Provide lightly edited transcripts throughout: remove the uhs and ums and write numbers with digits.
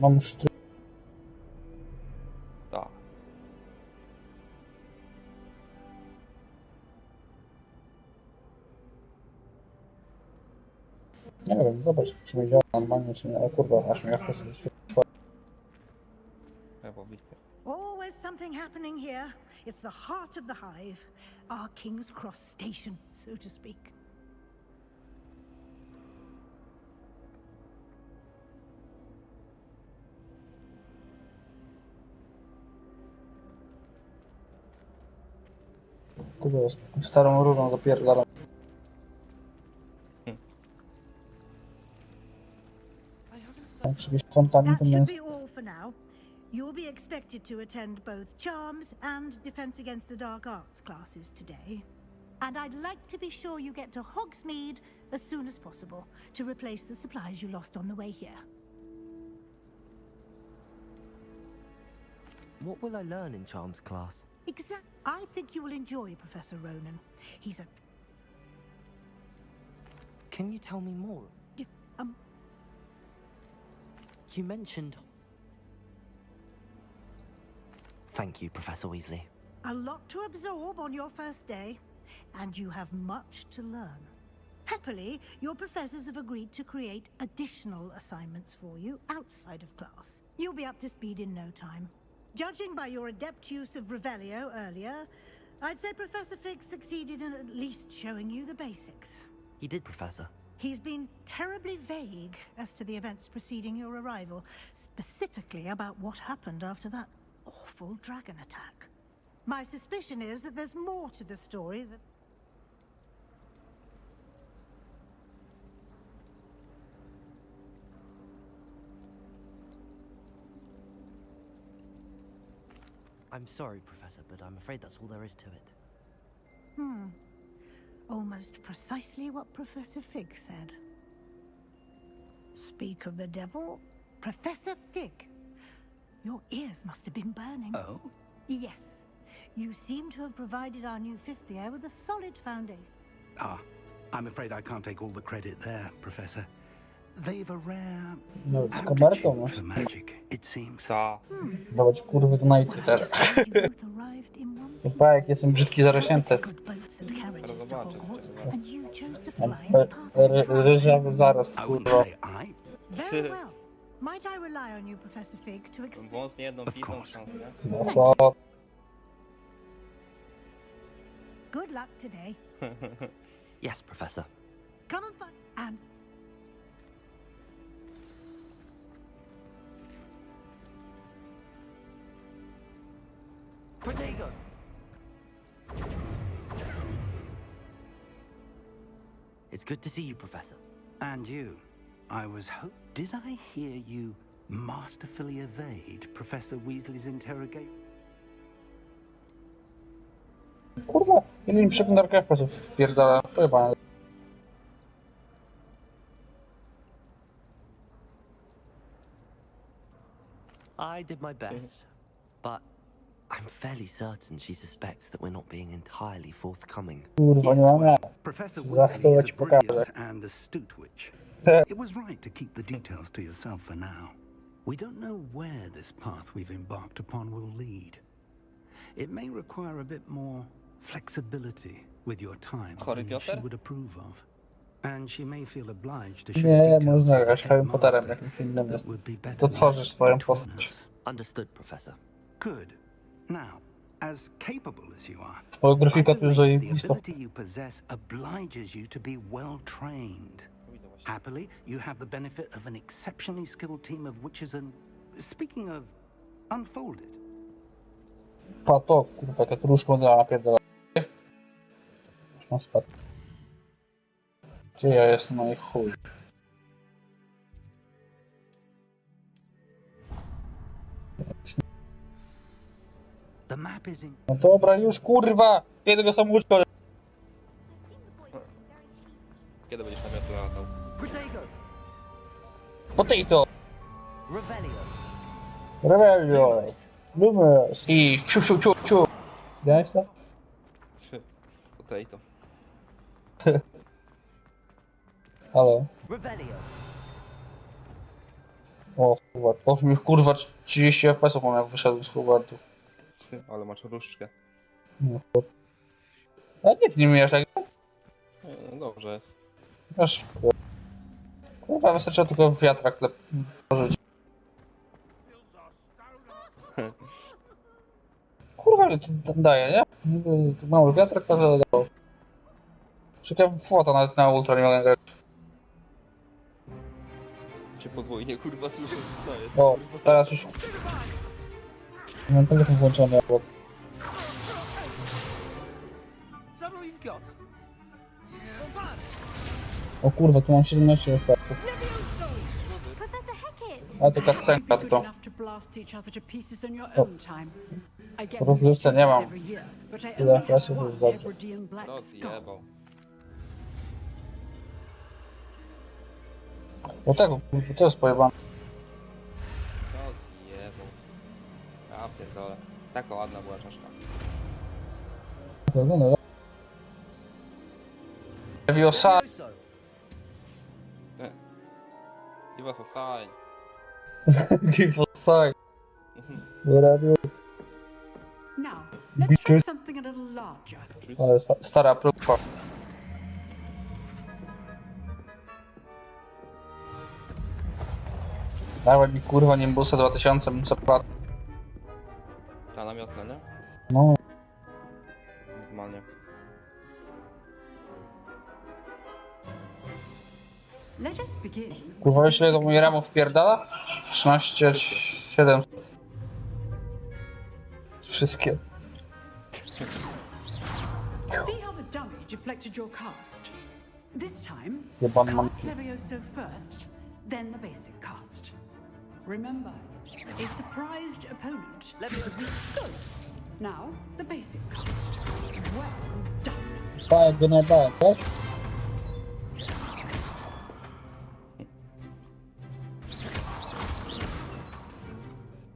Mam już Tak. nie wiem, zobacz czy mi działa normalnie czy nie, ale kurwa, aż mnie chce sobie Lewo bitwy. Always something happening here. It's the heart of the hive, our King's Cross station, so to speak. kurwa, starą rurą zapierdalam. Przy jakiejś fontannie That to should jest... be all for now. You'll be expected to attend both Charms and Defense Against the Dark Arts classes today. And I'd like to be sure you get to Hogsmeade as soon as possible to replace the supplies you lost on the way here. What will I learn in Charms class? I think you will enjoy Professor Ronan. He's a... Can you tell me more? You mentioned... Thank you, Professor Weasley. A lot to absorb on your first day, and you have much to learn. Happily, your professors have agreed to create additional assignments for you outside of class. You'll be up to speed in no time. Judging by your adept use of Revelio earlier, I'd say Professor Fig succeeded in at least showing you the basics. He did, Professor. He's been terribly vague as to the events preceding your arrival, specifically about what happened after that awful dragon attack. My suspicion is that there's more to the story that... I'm sorry, Professor, but I'm afraid that's all there is to it. Almost precisely what Professor Fig said. Speak of the devil, Professor Fig. Your ears must have been burning. Oh? Yes. You seem to have provided our new fifth year with a solid foundation. Ah, I'm afraid I can't take all the credit there, Professor. They've a rare No, z komerką, no. aptitude for magic, it seems. Ta. Dawać kurwy do Nighty teraz. You both arrived in one piece. Pa, jak jestem brzydki, zarośnięty. Good boats and carriages to Zobaczę, Hogwarts, zobaczę. and you chose to Mam fly in the path of travel. ryżawy zarost, I wouldn't kurwa. say I. Very well. Might I rely on you, Professor Fig, to explain? Wąs nie jedną Of pizzą course. szansę, nie? No to... Good luck today. Yes, Professor. Come and find and Protego! It's good to see you, Professor. And you. I was Did I hear you masterfully evade Professor Weasley's interrogation? Kurwa, ile mi przeglądarka FPS wpierdala. Pojebane. I did my best, but I'm fairly certain she suspects that we're not being entirely forthcoming. Kurwa, nie mam jak. Professor Za Weasley stołę is ci a pokażę. brilliant and astute witch. It was right to keep the details to yourself for now. We don't know where this path we've embarked upon will lead. It may require a bit more flexibility with your time Chory than she Piotr? would approve of. And she may feel obliged to share Nie, details można with grać the Harry Potterem headmaster jakimś innym. that would be better To tworzysz left swoją between postać. us. Understood, Professor. Good. Now, as capable as you are, O, I grafika tu believe jest the zajebista. ability you possess obliges you to be well trained. Widzę właśnie. Happily, you have the benefit of an exceptionally skilled team of witches and... Speaking of... Unfolded. Pa to, kurwa, taka truszka na napierdala. Już mam spadł. Gdzie ja jestem, no i chuj. The map is in... No dobra, już kurwa! Jednego samouczka. Kiedy będziesz na miasto latał? Protego! Potato! Revelio! Revelio! Lumos! I ciu ciu ciu ciu! Widziałeś to? Okej, to. Halo? Revelio! O, Hogwart. Boże mi kurwa 30 FPS-ów mam jak wyszedłem z Hogwartu. Ale masz różdżkę. No, a nie, ty nie umiesz tak? No dobrze jest. Aż... Kurwa, wystarczyło tylko wiatrak włożyć. Kurwa, ile to daje, nie? Niby tu mały wiatrak, ale dało. Czekam foto nawet na ultra nie mogę grać. Cię podwójnie kurwa słyszę. Co jest? O, teraz już... Mam telefon włączony, bo... O kurwa, tu mam 17 FPS-ów. Professor Hackett! A to kascenka to. enough to blast each other to pieces in your Oh. own time. I get Rozrywce nie mam. every year, but I Tyle only have FPS-ów one jest dobrze. Hebridean black No skull. zjebał. O tego, kurwa, to jest pojebane. No zjebał. Ja pierdolę. Taka ładna była czaszka. To no. Leviosa. Give us a sign. Give us sign. Wyrabił. Now, let's try something a little larger. Ale stara próba. Dawaj mi kurwa Nimbusa 2000, bym co płacę. Ta namiotna, nie? No, Normalnie. Let us begin. kurwa wiesz ile to mój ramów wpierdala? 13 7. Wszystkie. See how the dummy deflected your cast. This time, Jebany mam. cast Levioso first, then the basic cast. Remember, a surprised opponent. Good. Now, the basic cast. Well done. Tak, go najdałem, wiesz?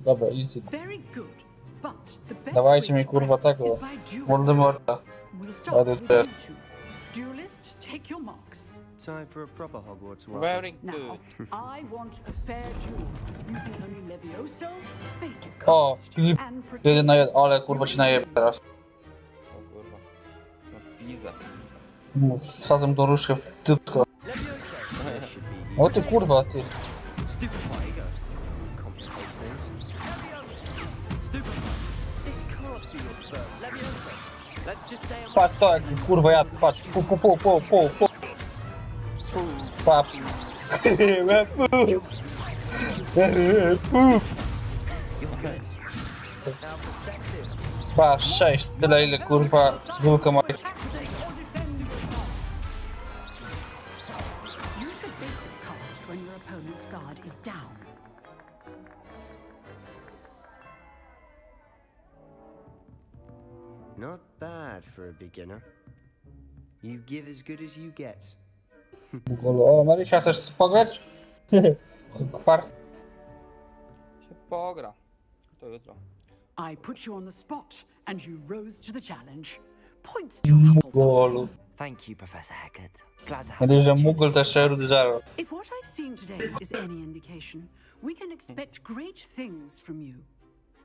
Dobra, easy. Very good. But the best Dawajcie way mi to kurwa practice tego. is by dueling. Voldemorta. We'll start That is with best. you two. Duelist, take your marks. Time for a proper Hogwarts walk. Very Now, good. I want a fair duel using only Levioso, basic O, cast, Filip, and 1 na 1, ale kurwa ci najebie teraz. O kurwa. No pizza. Wsadzę tą różdżkę w typko. This should be easy. O ty kurwa, ty. Stupid tiger. Complicates things. Stupid. This can't be your first. Leviosa. Let's just say I'm Patrz to jak kurwa ja, patrz. Pu. Patrz. you're good. Patrz, 6, tyle ile kurwa dwójka ma. Use the basic cast when your opponent's guard is down. Not bad for a beginner. You give as good as you get. O, Marysia, chcesz pograć? Kwart. Się pogra. To jutro. I put you on the spot, and you rose to the challenge. Points to Hufflepuff. Golu. Thank you, Professor Hackett. Glad to Nie have dość, że you. Mugol też Rudy Zero. If what I've seen today is any indication, we can expect great things from you.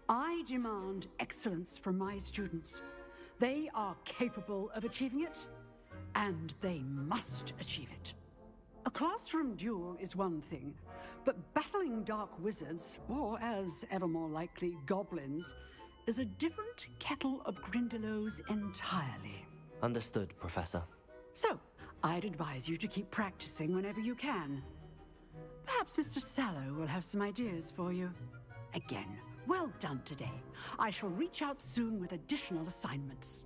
I demand excellence from my students. They are capable of achieving it, and they must achieve it. A classroom duel is one thing, but battling dark wizards, or as ever more likely, goblins, is a different kettle of Grindylows entirely. Understood, Professor. So, I'd advise you to keep practicing whenever you can. Perhaps Mr. Sallow will have some ideas for you. Again, well done today. I shall reach out soon with additional assignments.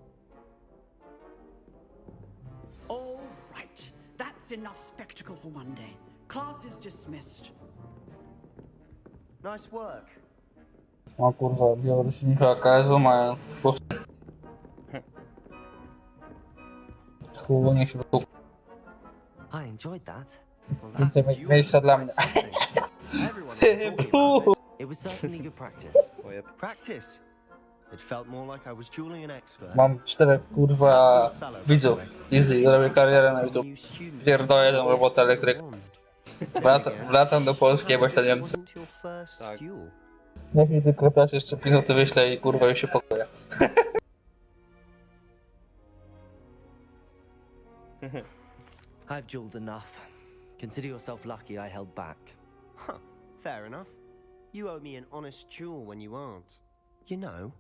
All right, that's enough spectacle for one day. Class is dismissed. Nice work. O kurwa, Białorusinka AKS-u mają wpływ. Chuj, niech się wykup. I enjoyed that. Well, Więcej duel miejsca was dla quite mnie. something. Everyone was talking about it. It was certainly good practice. Pojeb. Practice. It felt more like I was dueling an expert. Mam 4 kurwa widzów. Easy, robię karierę na YouTube. New student. Pierdolę tą robotę elektryka. Wracam do Polski, bo Perhaps chcę this Niemcy. wasn't your first Tak. duel. Niech mi tylko też jeszcze 5 zł wyślę i kurwa już się pokoję. I've dueled enough. Consider yourself lucky I held back. Huh, fair enough. You owe me an honest duel when you aren't. You know,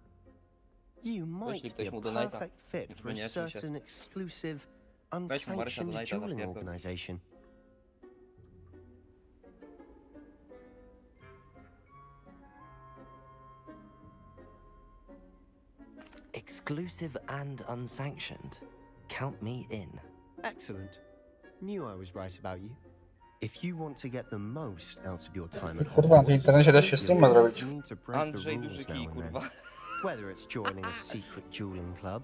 you might be ktoś a mu donate'a. perfect fit for a Zmieniacie się. certain exclusive, Weź mu Marysia unsanctioned donate'a, dueling zapierdol. organization. Exclusive and unsanctioned. Count me in. Excellent. Knew I was right about you. If you want to get the most out of your time at Kurwa, na tym Hogwarts, internecie da się you're streama going zrobić. to need to break the Andrzej rules duży now kij, and then. kurwa. Whether it's joining a secret dueling club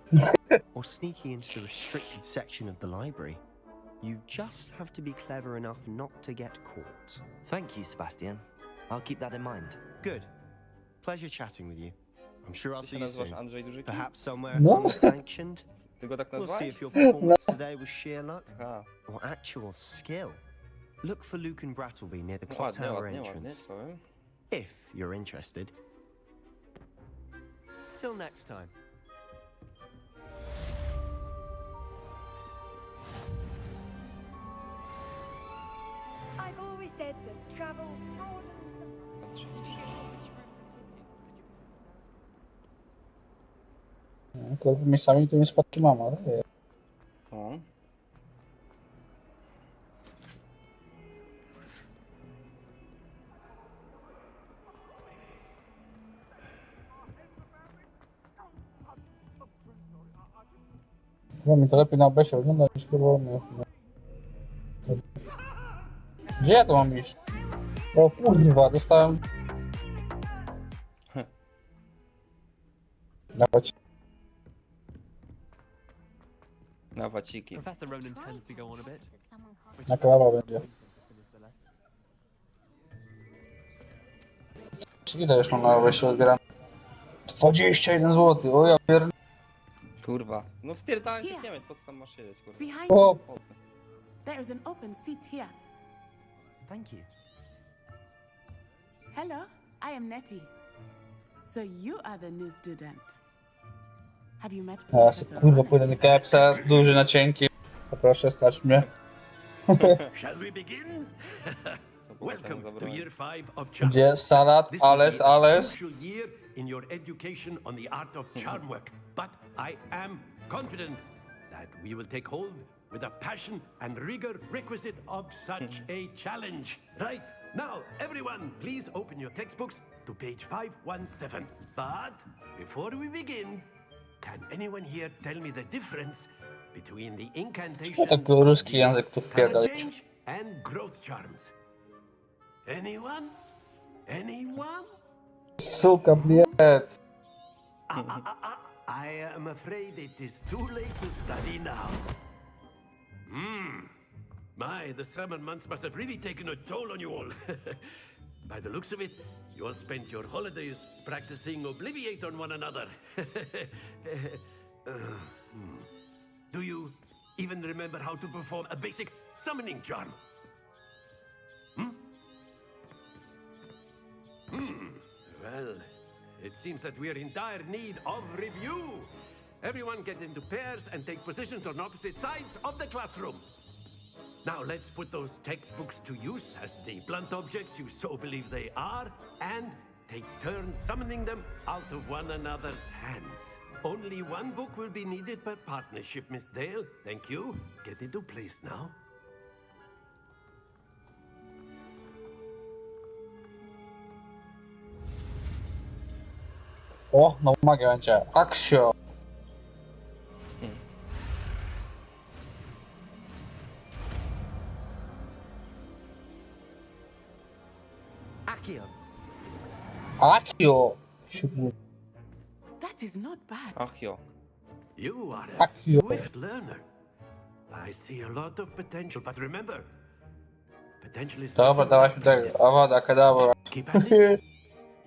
or sneaking into the restricted section of the library, you just have to be clever enough not to get caught. Thank you, Sebastian. I'll keep that in mind. Good. Pleasure chatting with you. I'm sure I'll Ty see się you nazywasz soon. Andrzej duży kij? Perhaps somewhere No. unsanctioned. Ty go tak We'll see nazwałeś? if your performance today was sheer luck Aha. or actual skill. Look for Luke and Brattleby near the clock Ładnie, tower ładnie, ładnie, entrance. powiem. If you're interested. Till next time. I've always said that travel broadens Kurwa, miejscami tymi spadki mam, ale... O. Chyba mi to lepiej na obesie wygląda niż kurwa mnie. Gdzie ja to mam iść? O kurwa, dostałem... Dawać. Na waciki. Professor Ronan tends to go on a bit. Na kebaba będzie. Ile już mam na obesie odbieram? 21 zł, o ja pier... Kurwa. No wpierdałem się w Niemiec, po co tam masz siedzieć, kurwa. Behind O! you, there is an open seat here. Thank you. Hello, I am Nettie. So you are the new student. Have you met Ja sobie Professor kurwa Ronan? pójdę do KFC, duży na cienki. Poproszę, stać mnie. Shall we begin? To Welcome potem to zabrałem. year 5 of charm. Gdzie salad, This will ales, be a ales. crucial year in your education on the art of charm work, but I am confident that we will take hold with a passion and rigor requisite of such a challenge. Right, now everyone, please open your textbooks to page 517. But before we begin, can anyone here tell me the difference between the incantations tak of ruski the język tu color wpierdolić. change and growth charms? Anyone? Anyone? Suka, bliet. I am afraid it is too late to study now. My, the summer months must have really taken a toll on you all. By the looks of it, you all spent your holidays practicing Obliviate on one another. Do you even remember how to perform a basic summoning charm? Well, it seems that we are in dire need of review. Everyone get into pairs and take positions on opposite sides of the classroom. Now let's put those textbooks to use as the blunt objects you so believe they are, and take turns summoning them out of one another's hands. Only one book will be needed per partnership, Miss Dale. Thank you. Get into place now. O, no magia będzie. Aksio. Accio. Akio. That is not bad. Ach jo. You are a Accio. swift learner. I see a lot of potential, but remember, potential is Dobra, nothing dałaś but mi tego. practice. Awada, kedabra. Keep at it.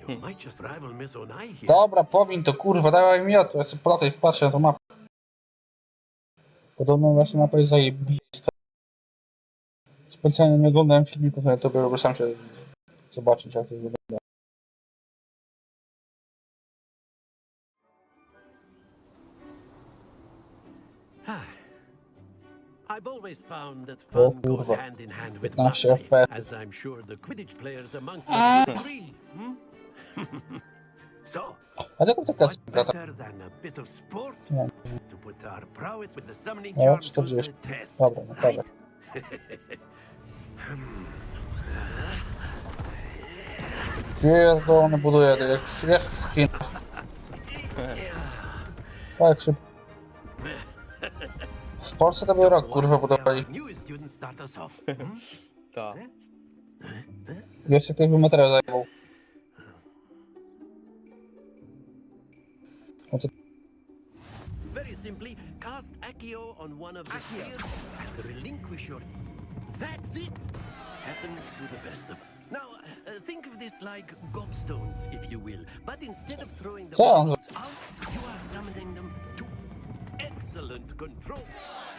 You might just rival Miss Onai here. Dobra, powin to kurwa, dawaj mi to. Ja sobie po latach patrzę na tą mapę. Podobno właśnie mapa jest zajebista. Specjalnie nie oglądałem filmików na YouTube, żeby sam się zobaczyć, jak to wygląda. I've always found that O fun goes kurwa. hand in hand with 15 mastery, FPS. as I'm sure the Quidditch players amongst us will agree. So, A tylko taka what skata. better than a bit of sport Nie. to put our prowess with the summoning O, charm to 40. the test, Dobra, naprawdę. right? Pierdolony buduje jak w Chinach. Tak szybko. W Polsce to był rok, kurwa, budowali. Newest student start us off. Tak. Jeszcze ktoś by materiał zajmował. Very simply, cast Accio on one of the spheres and relinquish your... That's it! Happens to the best of us. Now, think of this like gobstones, if you will. But instead of throwing the Co on bubbles out, you are summoning them to excellent control.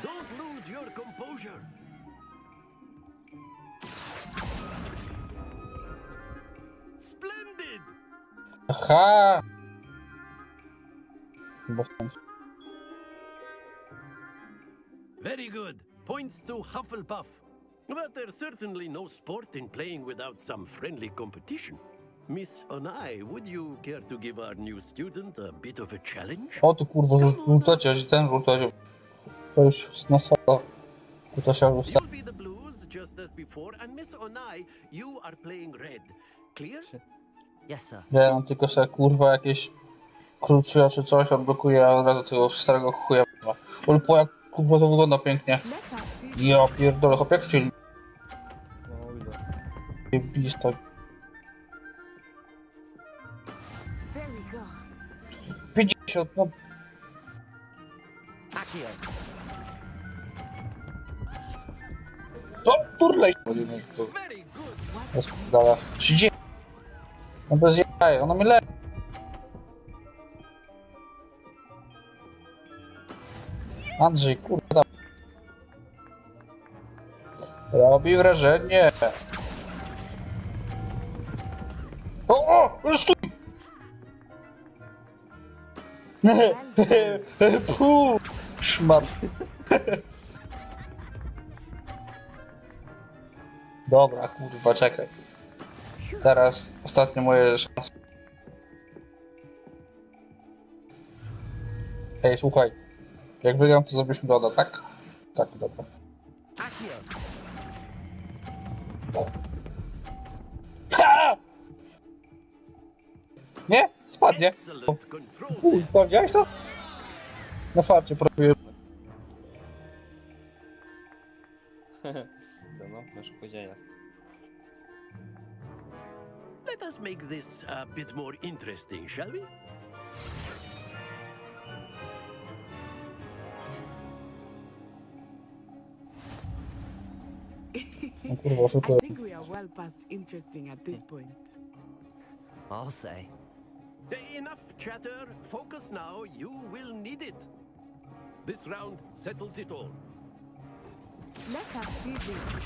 Don't lose your composure. Splendid! Aha! Chyba w końcu. Very good. Points to Hufflepuff. But there's certainly no sport in playing without some friendly competition. Miss Onai, would you care to give our new student a bit of a challenge? O ty kurwa, żółtacie, ten żółtacie. To już na sala. To się już You'll be the blues, just as before, and Miss Onai, you are playing red. Clear? Yes, sir. wiem, tylko sobie kurwa jakieś krótsze czy coś odblokuje, a od razu tego starego chuja. Ale po jak kurwa to wygląda pięknie. Let us see. Ja pierdolę, chłop jak w film. No widzę. Jebista. There we go. 50, no. Accio. O, turlej! Very good. Dala. 30. No bez jaj, ona mnie lepi. Andrzej, kurwa. Robi wrażenie. O, stój! Puh, szmat. Dobra, kurwa, czekaj. Teraz ostatnie moje szanse. Ej, słuchaj. Jak wygram, to zrobiliśmy doda, tak? Tak, dobra. Accio. Ha! Nie? Spadnie. Excellent control. Kurwa, widziałeś to? Na farcie prawie. To no, masz podzienia. Let us make this a bit more interesting, shall we? No kurwa, I szybko. think we are well past interesting at this point. I'll say. Enough chatter. Focus now. You will need it. This round settles it all. Let us see this.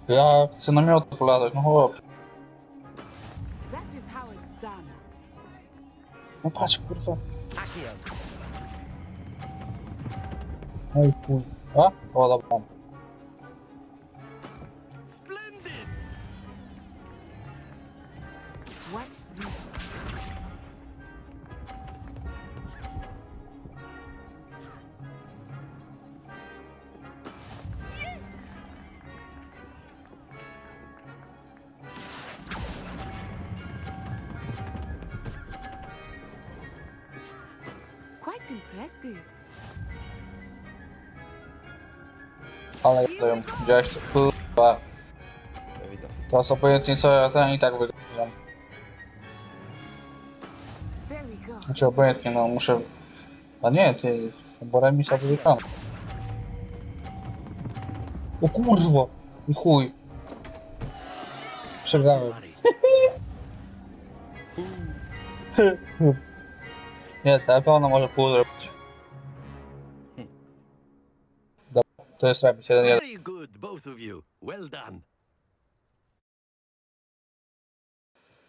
Ja chcę namioty polatać, no chłop. That is how it's done. No patrz, kurwa. Accio. No i chuj. A? O, dobra. Splendid! Watch this. Quite impressive. Ale ja daję. Widziałeś to? Kurwa. Ja widzę. Teraz obojętnie co ja ten i tak wygram. There we go. Znaczy obojętnie, no muszę... A nie, ty... Bo remisa wygrałem. O kurwa! I chuj. Przegrałem. Nie, to na pewno może pół zrobić. To jest remis, 1-1. Very good, both of you. Well done.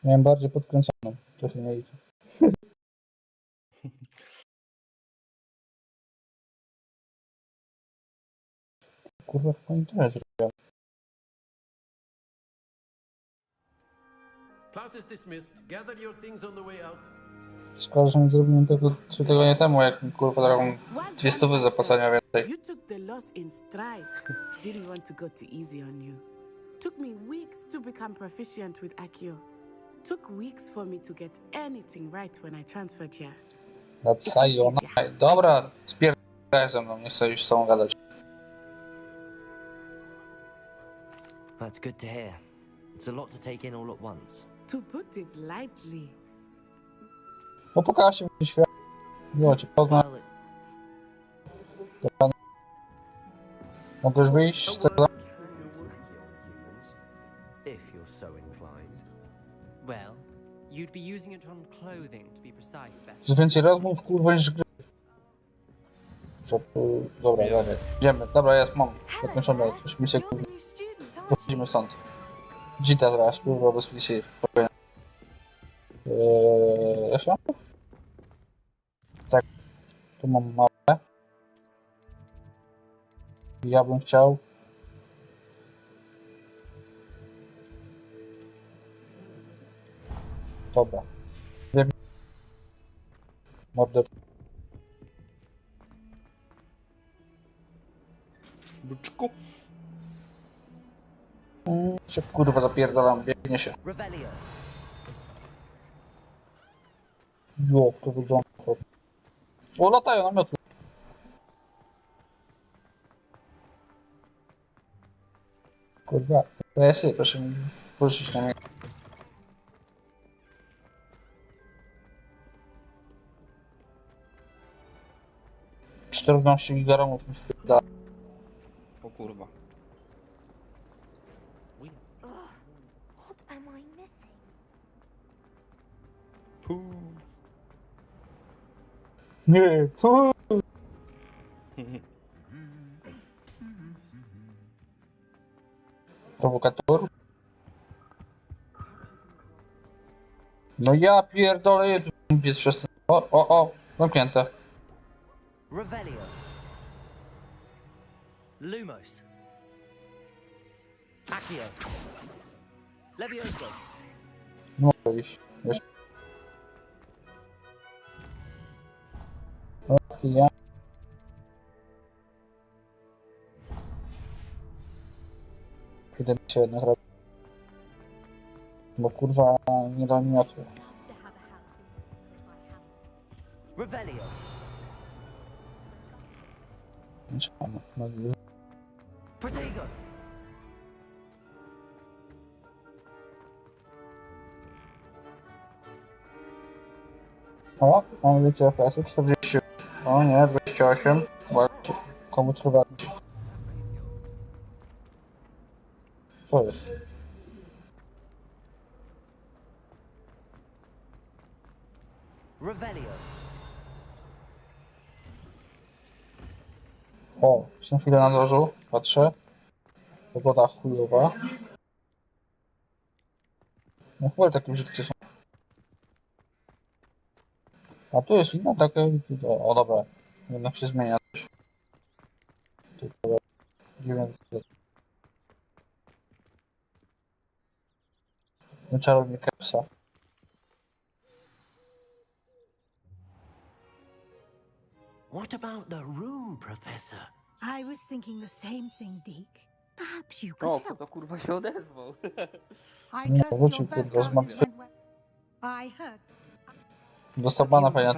Miałem bardziej podkręconą. To się nie liczy. Kurwa, chyba nie tyle zrobiłem. Class is dismissed. Gather your things on the way out. Szkoda, że nie zrobiłem tego 3 tygodnie temu, jak mi kurwa taką 200 zapłacenia więcej. You took the loss in stride. Didn't want to go too easy on you. Took me weeks to become proficient with Akio. Took weeks for me to get anything right when I transferred here. Sayonara. Dobra, spierdolę ze mną, nie chcę już z tobą gadać. That's good to hear. It's a lot to take in all at once. To put it lightly. No pokaż się mi świat. Miło cię poznać. Well, Mogłeś wyjść z tego? If you're so inclined. Well, you'd be using it on clothing, to be precise, Beth. Jest więcej rozmów, kurwa, niż gry. Dobra, dobra. Idziemy. Dobra, jest, mam. Zakończone. Już mi się kurwa. You're the new student, aren't you? Chodzimy stąd. Dzita teraz, kurwa, bez wisi. Jeszcze? Tak. Tu mam mapę. Ja bym chciał. Dobra. Wiem. Morder. Byczku. Się kurwa zapierdalam, biegnie się. Revelio. Jo, to wygląda. O, latają na miotły. Kurwa, PSy, proszę mi włożyć na mnie. Czternaście gigaramów mi wpierda. O kurwa. What am I missing? Puu. Nie, prowokator. No ja pierdolę, je tu biec przez ten... O, zamknięte. Revelio. Lumos. Accio. Levioso. Nie mogę iść. Jeszcze. O, chwila. Kiedy mi się jednak robi. Bo kurwa nie da mi miotły. Revelio. Protego. O, mam więcej FPS-ów, 40. O nie, 28. Właśnie, komu trwa? Co jest? Revelio. O, już na chwilę na dworzu, patrzę. Pogoda chujowa. No chyba takie brzydkie są. A tu jest inna taka... O dobra, jednak się zmienia coś. Dziwne. Czarownik Kepsa. What about the room, Professor? I was thinking the same thing, Deke. Perhaps you could O, kto help. to kurwa się odezwał? I Nie, trust wrócił, your first kurwa, z classes martwy. went well. I heard. Dostał bana fajnie.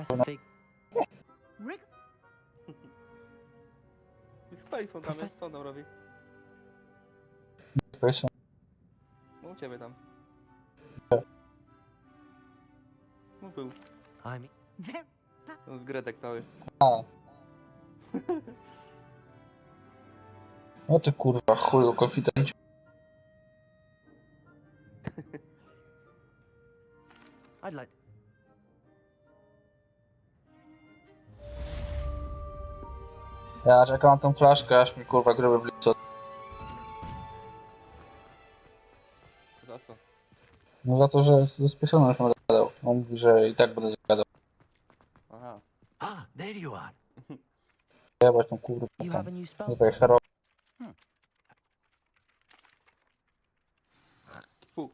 Rig- Space on tam jest, co on tam robi? No u ciebie tam. No był. I'm Ver- No z Gretek cały. A. No ty kurwa chuju, konfidencie. I'd like to... Ja czekam na tą flaszkę, aż mi kurwa gruby w licu. Za co? No za to, że ze spieszoną już będę gadał. On mówi, że i tak będę gadał. Aha. Ah, there you are. Jebać tą kurwa. You have a new spell? Tutaj hero. Fu.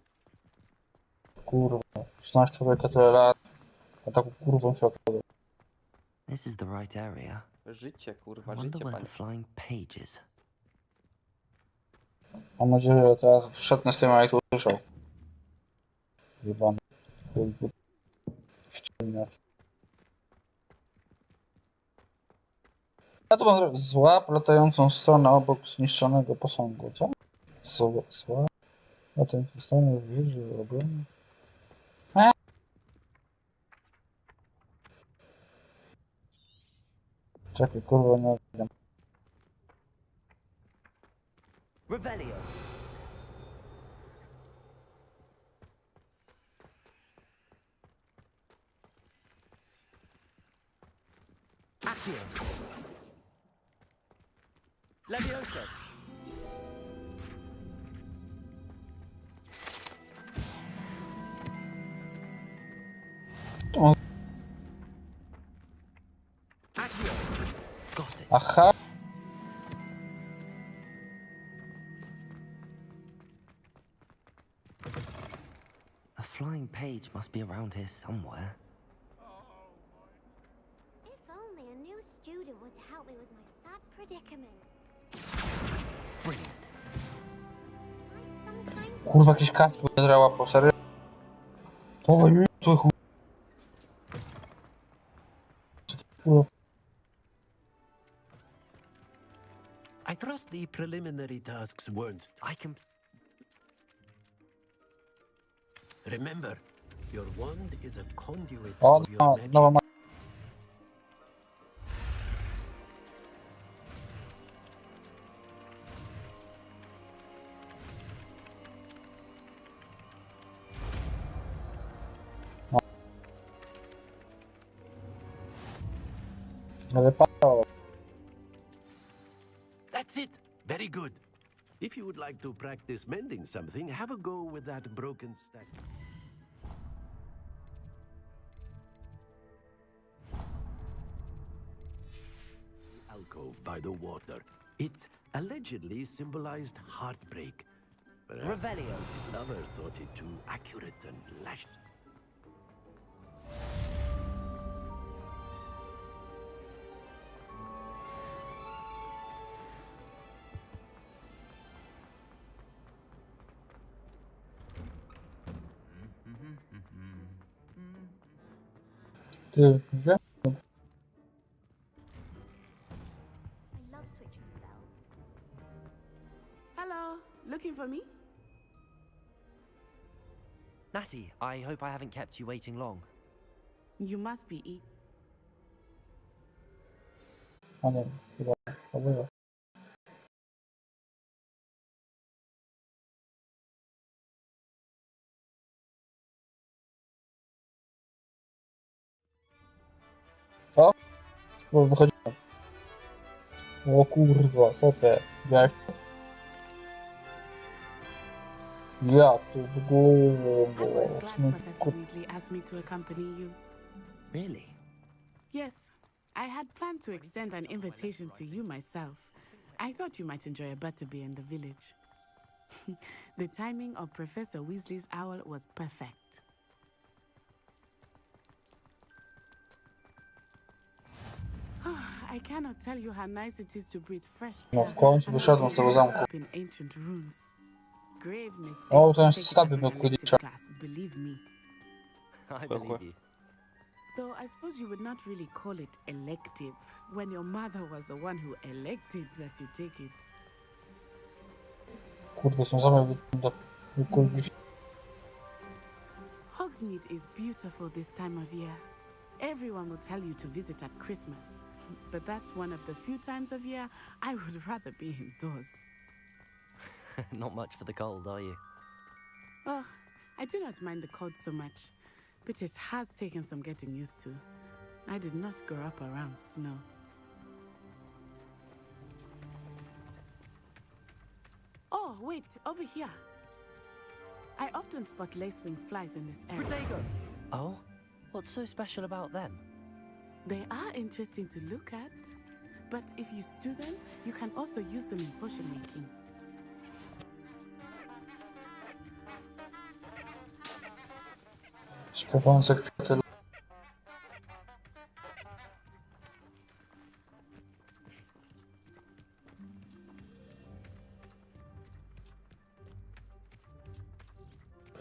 Kurwa. 13 człowieka tyle lat. A taką kurwą się okładał. This is the right area. Życie, kurwa, I wonder życie, where panie. the flying page is. Mam nadzieję, że teraz wszedł z tym, a i tu usłyszał. Jebany. Chuj, ściemniacz. Ja tu mam złap latającą stronę obok zniszczonego posągu, co? Złap? Latającą stronę w wieży obrony. Czekaj, kurwa, nie wiem. Revelio. Accio. Levioso. O, Accio. Got it. aha! A flying page must be around here somewhere. If only a new student were to help me with my sad predicament. Brilliant. I'd sometimes Kurwa, jakieś kartki będę łapał, serio? Dawaj mi to chuj. Kurwa. I trust the preliminary tasks weren't. I can. Remember, your wand is a conduit O, of your no, magic. nowa ma... Wypadało. That's it. Very good. If you would like to practice mending something, have a go with that broken statue. The alcove by the water. It allegedly symbolized heartbreak. Perhaps Revelio. the lover thought it too accurate and lashed. Ty, wie? I love switching spells. Hello, looking for me? Natty, I hope I haven't kept you waiting long. You must be A nie, chyba. Chyba. O! Bo wychodziłem. O kurwa, popę. Widziałeś to? Ja tu w I was głowę. glad Professor Weasley asked me to accompany you. Really? Yes, I had planned to extend an invitation to you myself. I thought you might enjoy a butterbeer in the village. The timing of Professor Weasley's owl was perfect. I cannot tell you how nice it is to breathe fresh No, air w końcu and wyszedłem not z be tego wrapped zamku. up in ancient runes. Grave mistake O, to ten take it stawy as był an elective Quidditcha. class, believe me. I believe you. Though I suppose you would not really call it elective when your mother was the one who elected that you take it. Kurwa, są zamy do wykurwić. Hogsmeade is beautiful this time of year. Everyone will tell you to visit at Christmas, but that's one of the few times of year I would rather be indoors. Not much for the cold, are you? Oh, I do not mind the cold so much, but it has taken some getting used to. I did not grow up around snow. Oh, wait, over here. I often spot lacewing flies in this area. Protego! Oh? What's so special about them? They are interesting to look at, but if you stew them, you can also use them in potion making. Śpiewające kwiaty.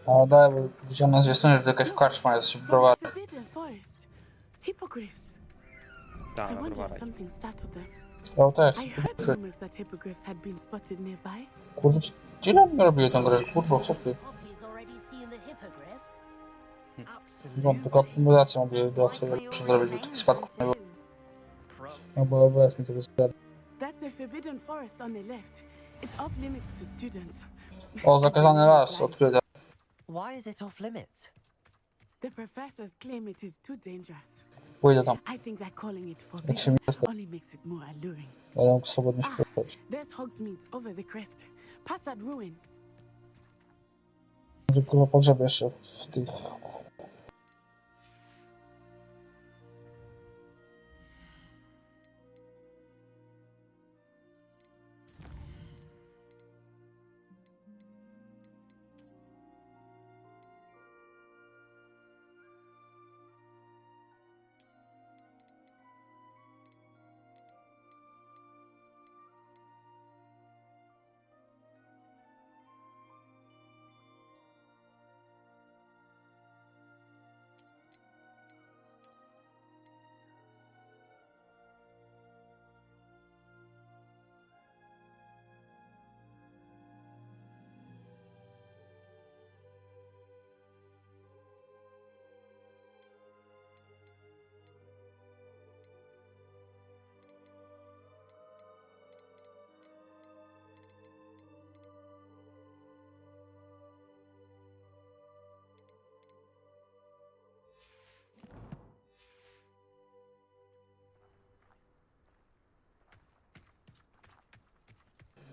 A daj, bo widziałem na zwiastunie, że to jakaś karczma jest, się prowadzi. Forbidden forest. Hippogriffs. Tak, I wonder if dobra. something startled them. Ja też. I heard rumors that hippogriffs had been spotted nearby. Kurwa, ile oni robiły tę grę? Kurwa, chłopie. Wam tylko optymalizację mogli do sobie zrobić, żeby tych spadków nie było. No bo obecnie tego zgadza. That's the forbidden forest on the left. It's off limits to students. O, zakazany las odkryty. Why is it off limits? The professors claim it is too dangerous. Pójdę tam. I think that calling it Jak się mi forbidden only makes it more alluring. będę mógł swobodnie śpiewać. There's Hogsmeade over the crest. Past that ruin. Może kurwa pogrzeb jeszcze w tych...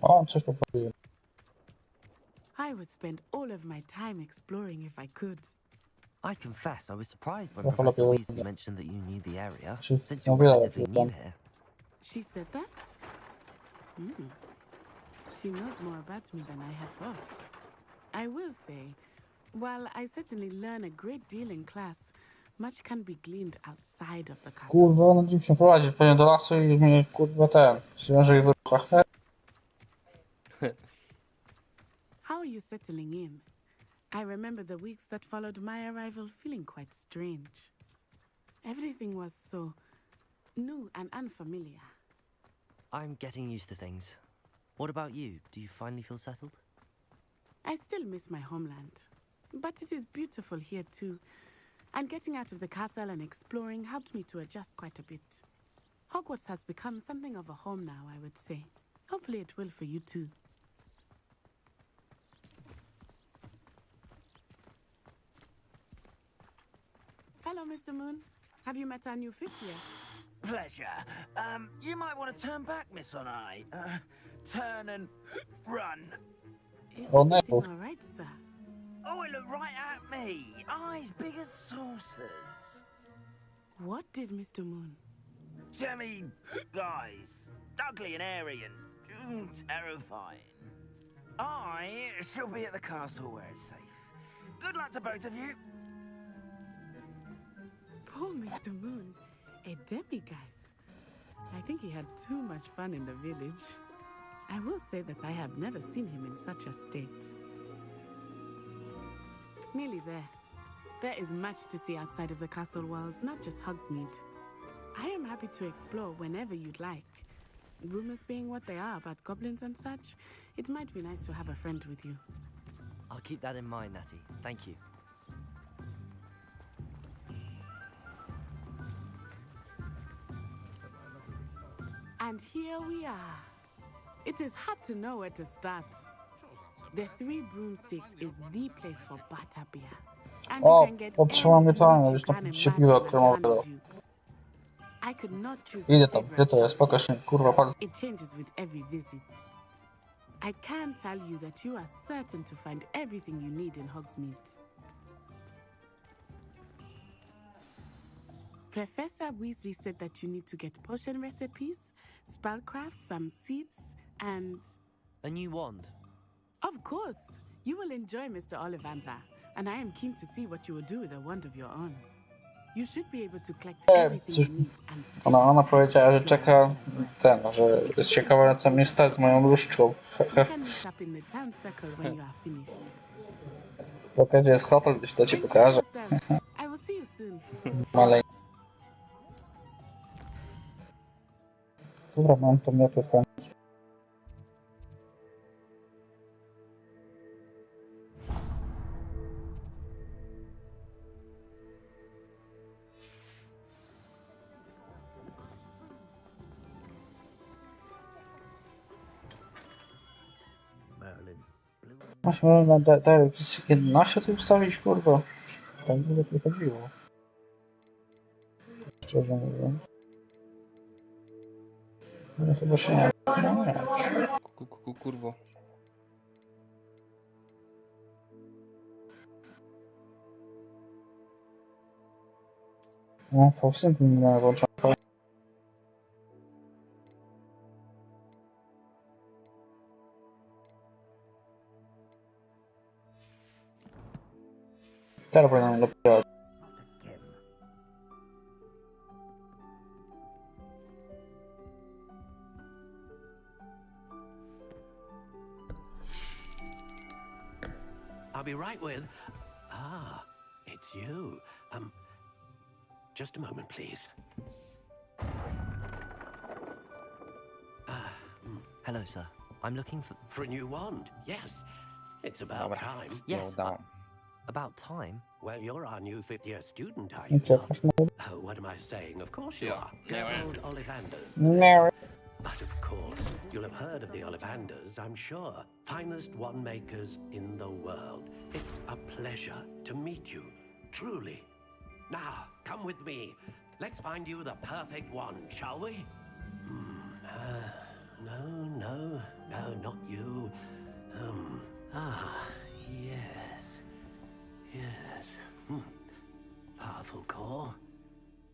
O, coś poprawiłem. I would spend all of my time exploring if I could. I confess I was surprised when Well, Professor hello. Weasley mentioned that you knew the area, She- since you're no, yeah, relatively new yeah. here. She said that? She knows more about me than I had thought. I will say, while I certainly learn a great deal in class, much can be gleaned outside of the castle. Kurwa, ona dziś mnie prowadzi pewnie do lasu i mnie kurwa ten, zwiąże i wyrucha. How are you settling in? I remember the weeks that followed my arrival feeling quite strange. Everything was so new and unfamiliar. I'm getting used to things. What about you? Do you finally feel settled? I still miss my homeland, but it is beautiful here too. And getting out of the castle and exploring helped me to adjust quite a bit. Hogwarts has become something of a home now, I would say. Hopefully it will for you too. Hello, Mr. Moon. Have you met our new fifth year? Pleasure. You might want to turn back, Miss Onai. Turn and run. Is Oh, no. everything all right, sir? Oh, it looked right at me. Eyes big as saucers. What did Mr. Moon? Jemmy guys. Ugly and airy and terrifying. I shall be at the castle where it's safe. Good luck to both of you. Poor Mr. Moon. A demiguise. I think he had too much fun in the village. I will say that I have never seen him in such a state. Nearly there. There is much to see outside of the castle walls, not just Hogsmeade. I am happy to explore whenever you'd like. Rumors being what they are about goblins and such, it might be nice to have a friend with you. I'll keep that in mind, Natty. Thank you. And here we are. It is hard to know where to start. The Three Broomsticks is the place for butterbeer. And O, you can get otrzymam any wieczorem, sweet już you tam can pić się imagine piwo at kremowego. Honeydukes. I could not choose Idę a tam, favorite gdzie to jest? shop Pokaż mi, kurwa, pak. here. It changes with every visit. I can tell you that you are certain to find everything you need in Hogsmeade. Professor Weasley said that you need to get potion recipes, spellcrafts, some seeds, and... A new wand. Of course! You will enjoy Mr. Ollivander, and I am keen to see what you will do with a wand of your own. You should be able to collect everything Cóż, you need and still ona have time powiedziała, to że explore czeka as well. że jest ciekawa na co mnie stać z moją różdżką. We can meet up in the town circle when you are finished. Pokaż, gdzie jest hotel, gdzieś to ci Enjoy pokażę. yourself. I will see you soon. Malej. Dobra, mam to miotę w końcu. Masz na jakieś 11 tu ustawić, kurwa. Tak by lepiej chodziło. Szczerze mówiąc. Ale chyba się nie. No nie. Kurwo. No, Faustynk nie miałem włączone. Teraz powinienem dopiero. I'll be right with... Ah, it's you. Just a moment, please. Hello, sir. I'm looking for... For a new wand, yes. It's about time. Yes, about time? Well, you're our new fifth-year student, are you? Oh, what am I saying? Of course you are. Gerald Ollivanders. No. But of course, you'll have heard of the Ollivanders, I'm sure. Finest wand makers in the world. It's a pleasure to meet you, truly. Now, come with me. Let's find you the perfect wand, shall we? No, not you. Yes. Powerful core.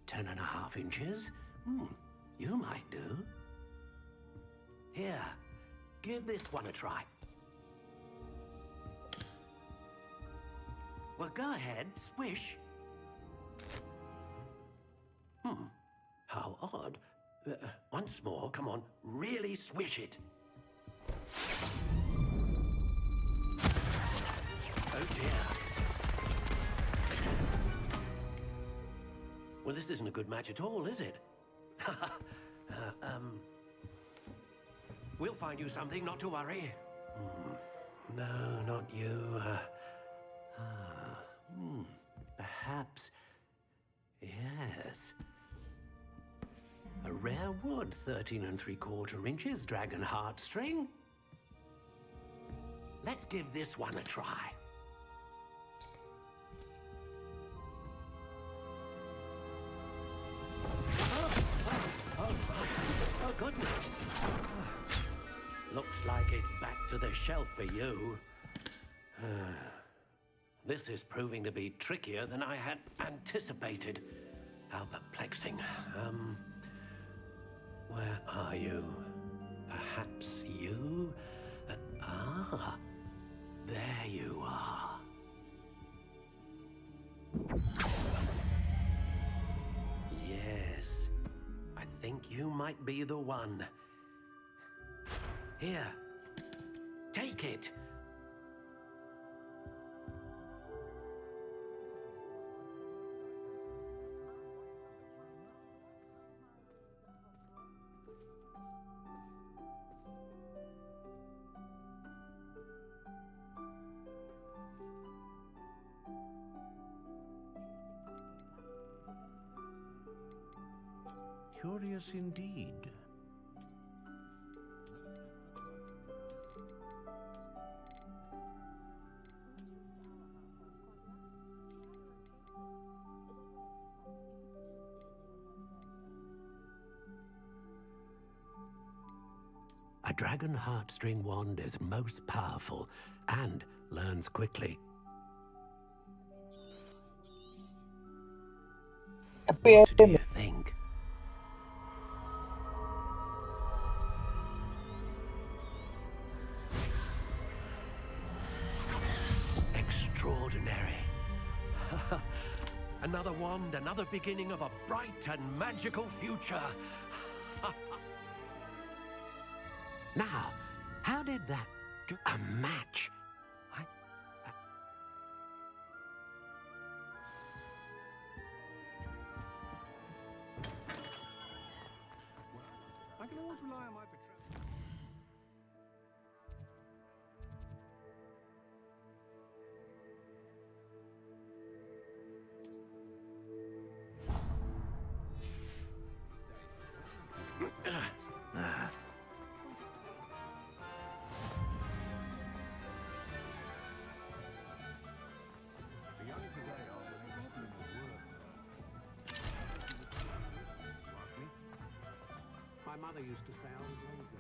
10.5 inches. You might do. Here, give this one a try. Well, go ahead, swish. How odd. Once more, come on, really swish it. Oh dear. Well, this isn't a good match at all, is it? We'll find you something, not to worry. No, not you. Perhaps... Yes. A rare wood, 13 3/4 inches, dragon heartstring. Let's give this one a try. Oh, goodness. Looks like it's back to the shelf for you. This is proving to be trickier than I had anticipated. How perplexing. Where are you? Perhaps you? There you are. Yes, I think you might be the one. Here, take it. Curious indeed. A dragon heartstring wand is most powerful and learns quickly. What do you think? Extraordinary. Another wand, another beginning of a bright and magical future. Now, how did that... A match? I can always rely on my patrol. My mother used to say I was lazy.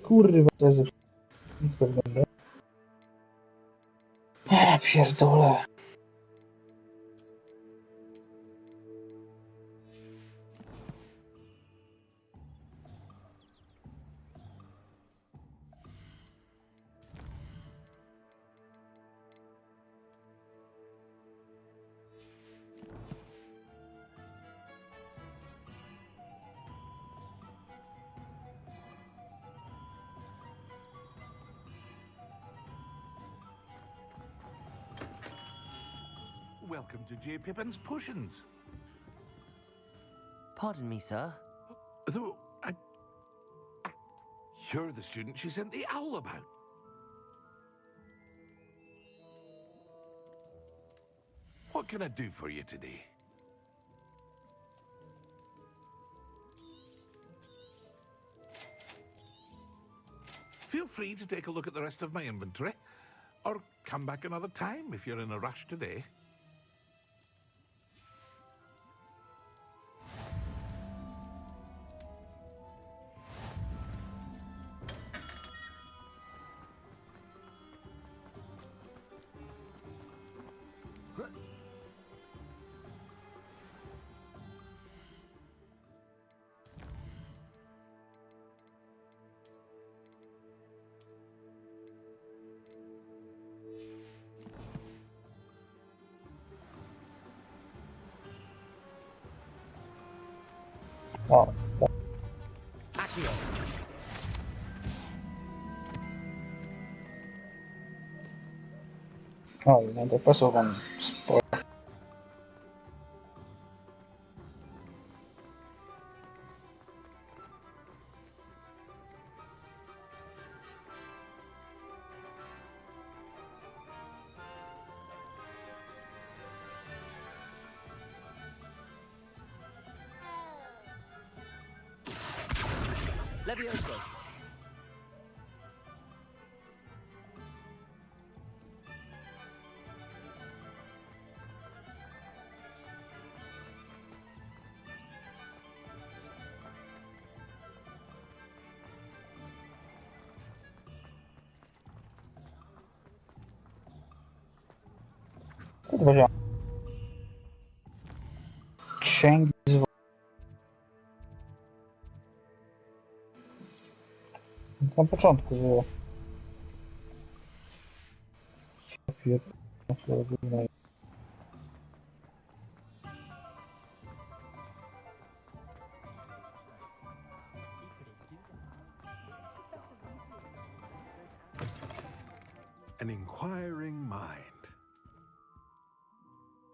Kurwa, też nic pewnego. Pierdolę. welcome to J. Pippin's Potions. Pardon me, sir. Though, you're the student she sent the owl about. What can I do for you today? Feel free to take a look at the rest of my inventory, or come back another time if you're in a rush today. O, Accio. o i no dopasowam sporo. Levioso. Kurwa, wziąłem. Księgi na początku było. An inquiring mind.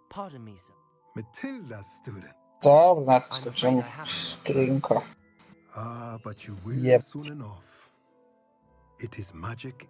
Pardon me, sir. Matilda's student. Dobra, na to skoczyłem skrzynka. Ah, but you will Yep. soon enough. It is magic